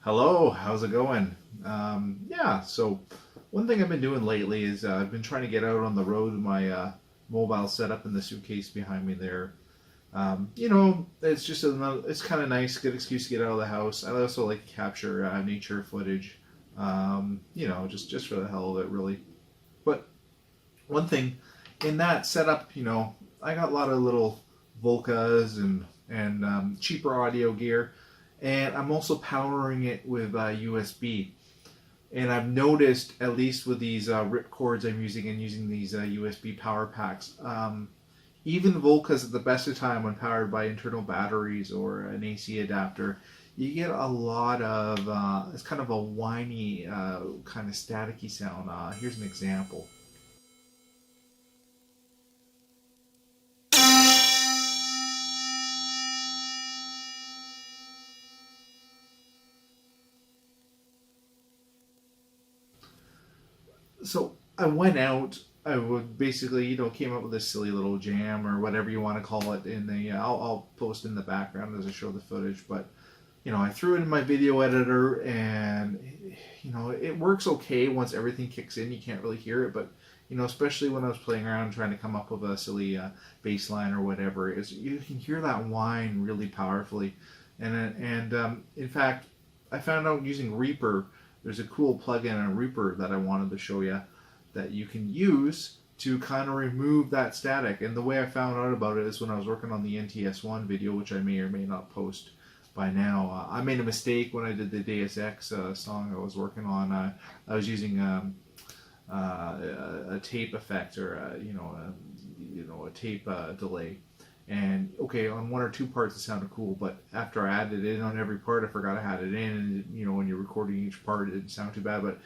Hello, how's it going? Yeah, so one thing I've been doing lately is I've been trying to get out on the road with my mobile set up in the suitcase behind me there. It's just it's kind of nice, good excuse to get out of the house. I also like to capture nature footage, just for the hell of it, really. But one thing in that setup, I got a lot of little Volcas and cheaper audio gear, and I'm also powering it with USB. And I've noticed, at least with these rip cords I'm using and using these USB power packs, even Volcas at the best of time when powered by internal batteries or an AC adapter, you get a lot of it's kind of a whiny, kind of staticky sound. Here's an example. So I went out. I would basically, came up with a silly little jam or whatever you want to call it. In the, I'll post in the background as I show the footage. But I threw it in my video editor, and it works okay once everything kicks in. You can't really hear it, but especially when I was playing around trying to come up with a silly bass line or whatever, is you can hear that whine really powerfully. And in fact, I found out using ReaFir, there's a cool plugin on ReaFir that I wanted to show you that you can use to kind of remove that static. And the way I found out about it is when I was working on the NTS1 video, which I may or may not post by now. I made a mistake when I did the Deus Ex song I was working on. I was using a tape effect or a tape delay. And okay, on one or two parts it sounded cool, but after I added it in on every part, I forgot I had it in. And when you're recording each part, it didn't sound too bad, but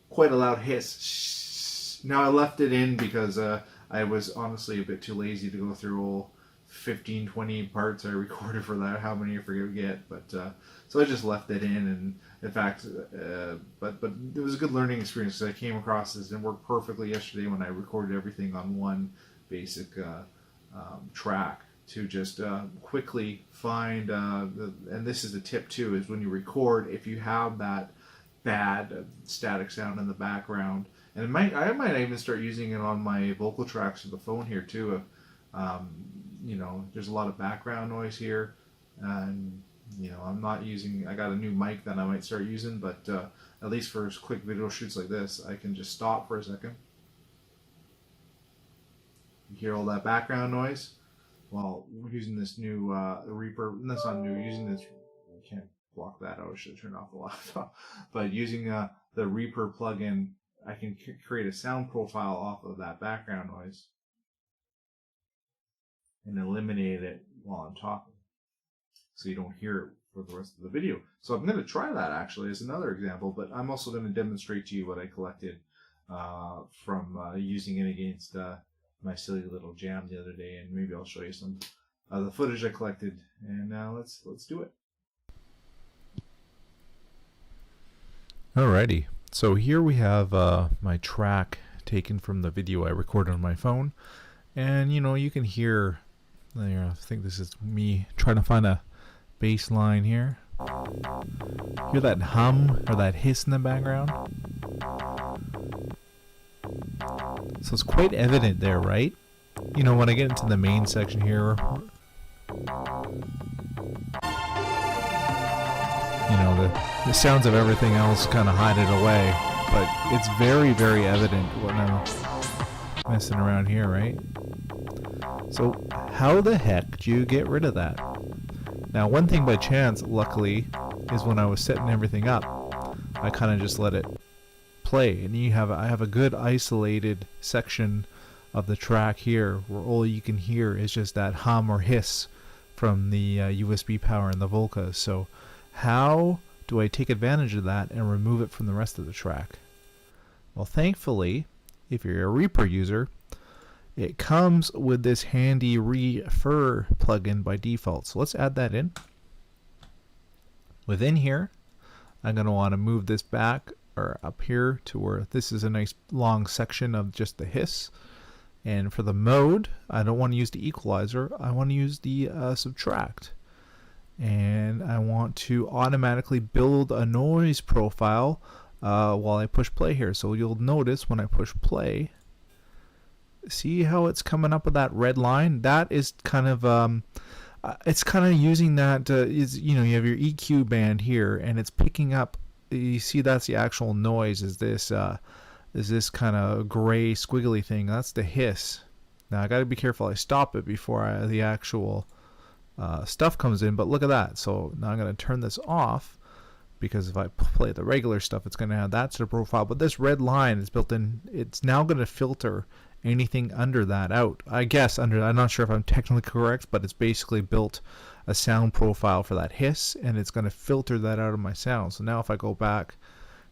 quite a loud hiss. Now I left it in because I was honestly a bit too lazy to go through all 15, 20 parts I recorded for that. How many I forget, but so I just left it in. And in fact, but it was a good learning experience because I came across this and it worked perfectly yesterday when I recorded everything on one basic track to just quickly find and this is a tip too, is when you record, if you have that bad static sound in the background, and I might even start using it on my vocal tracks of the phone here too. There's a lot of background noise here, and I'm not using, I got a new mic that I might start using, but at least for quick video shoots like this, I can just stop for a second. You hear all that background noise? Well, we're using this new ReaFir. That's not new. Using this, I can't block that out. I should turn off the laptop. But using the ReaFir plugin, I can create a sound profile off of that background noise and eliminate it while I'm talking, so you don't hear it for the rest of the video. So I'm going to try that actually as another example, but I'm also going to demonstrate to you what I collected from using it against my silly little jam the other day, and maybe I'll show you some the footage I collected. And let's do it. Alrighty, so here we have my track taken from the video I recorded on my phone, and you can hear there. I think this is me trying to find a bass line here. Hear that hum or that hiss in the background? So it's quite evident there, right? When I get into the main section here, the sounds of everything else kind of hide it away, but it's very, very evident when I'm messing around here, right? So how the heck do you get rid of that? Now, one thing by chance, luckily, is when I was setting everything up, I kind of just let it play, and I have a good isolated section of the track here where all you can hear is just that hum or hiss from the USB power in the Volcas. So how do I take advantage of that and remove it from the rest of the track? Well, thankfully, if you're a ReaFir user, it comes with this handy ReaFir plugin by default. So let's add that in. Within here, I'm going to want to move this back or up here to where this is a nice long section of just the hiss. And for the mode, I don't want to use the equalizer. I want to use the subtract. and I want to automatically build a noise profile while I push play here. So you'll notice when I push play, see how it's coming up with that red line? That is kind of it's kind of using that you have your EQ band here, and it's picking up. You see, that's the actual noise. Is this kind of gray squiggly thing? That's the hiss. Now I got to be careful. I stop it before the actual stuff comes in. But look at that. So now I'm going to turn this off, because if I play the regular stuff, it's going to have that sort of profile. But this red line is built in. It's now going to filter anything under that out. I guess I'm not sure if I'm technically correct, but it's basically built a sound profile for that hiss, and it's going to filter that out of my sound. So now if I go back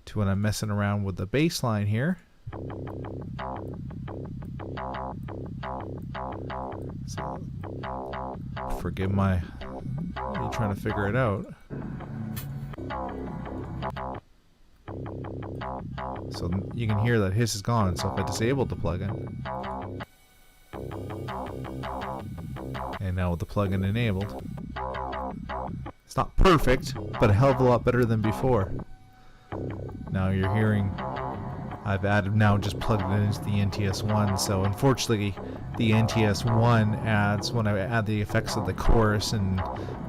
to when I'm messing around with the bass line here, so forgive me trying to figure it out. So you can hear that hiss is gone. So if I disable the plugin, and now with the plugin enabled, it's not perfect, but a hell of a lot better than before. Now you're hearing, I've added now just plugged it into the NTS1. So unfortunately, the NTS1 adds, when I add the effects of the chorus and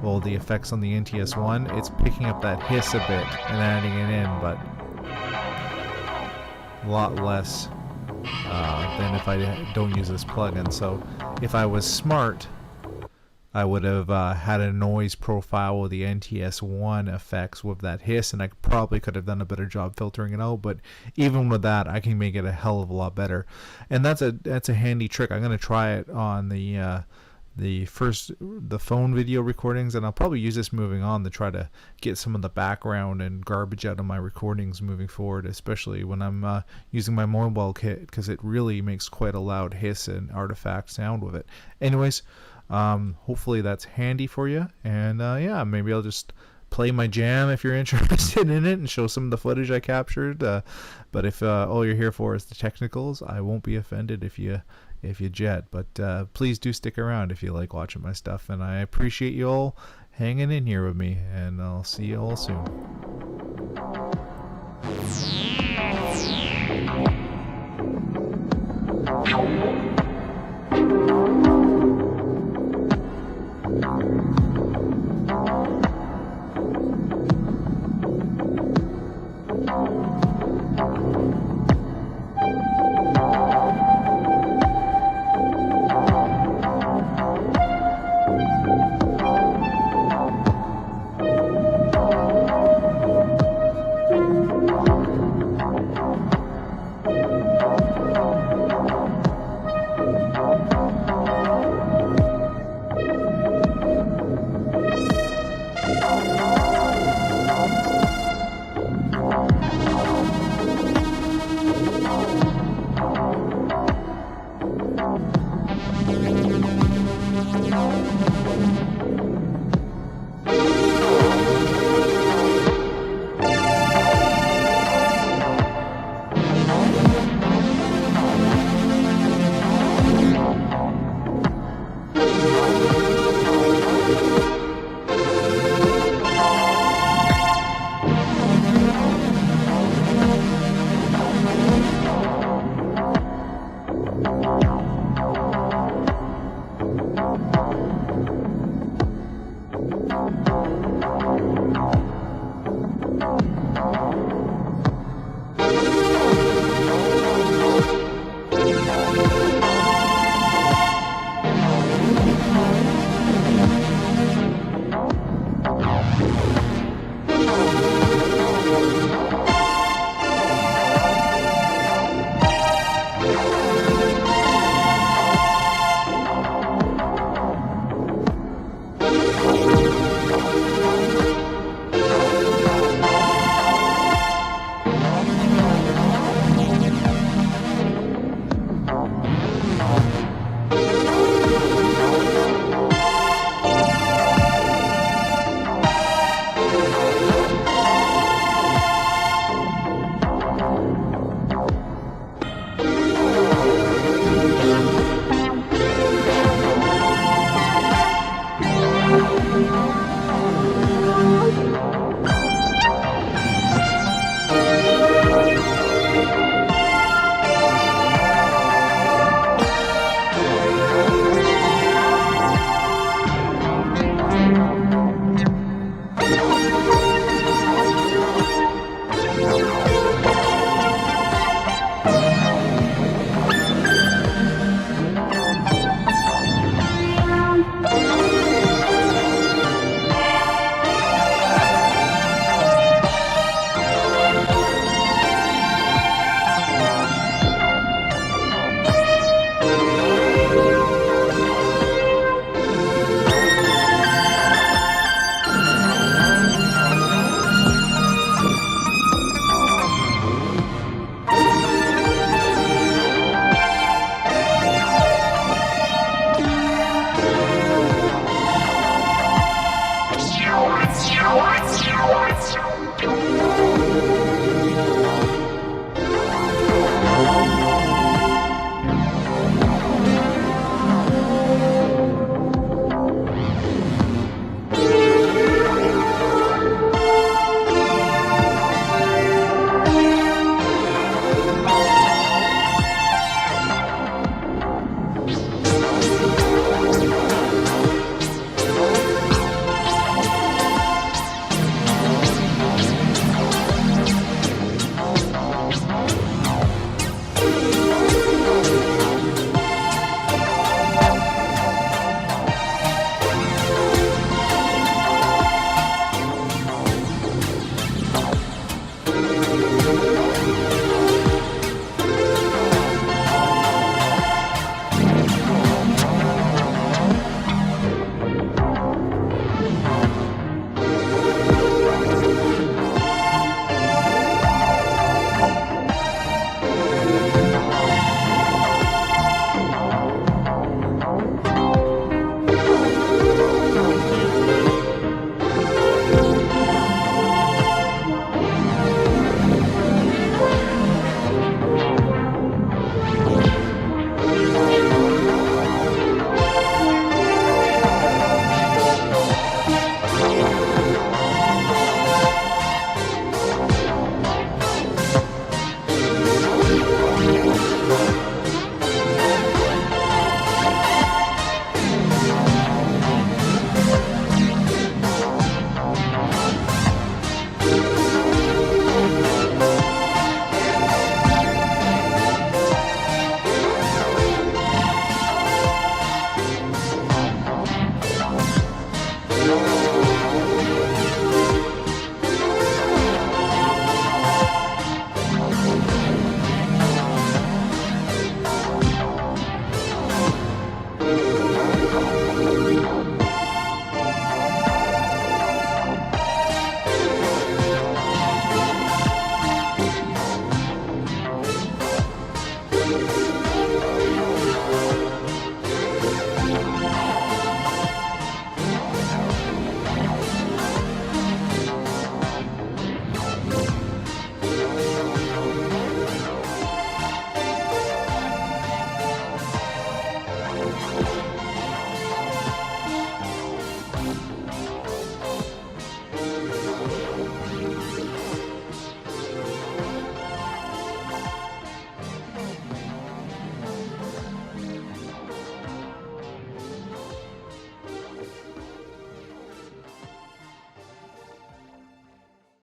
well, the effects on the NTS1, it's picking up that hiss a bit and adding it in, but a lot less than if I don't use this plugin. So if I was smart, I would have had a noise profile with the NTS1 effects with that hiss, and I probably could have done a better job filtering it out. But even with that, I can make it a hell of a lot better, and that's a handy trick. I'm going to try it on the phone video recordings, and I'll probably use this moving on to try to get some of the background and garbage out of my recordings moving forward, especially when I'm using my mobile kit, because it really makes quite a loud hiss and artifact sound with it. Anyways, hopefully that's handy for you, and yeah, maybe I'll just play my jam if you're interested in it and show some of the footage I captured, but if all you're here for is the technicals, I won't be offended if you jet, but please do stick around if you like watching my stuff, and I appreciate you all hanging in here with me, and I'll see you all soon.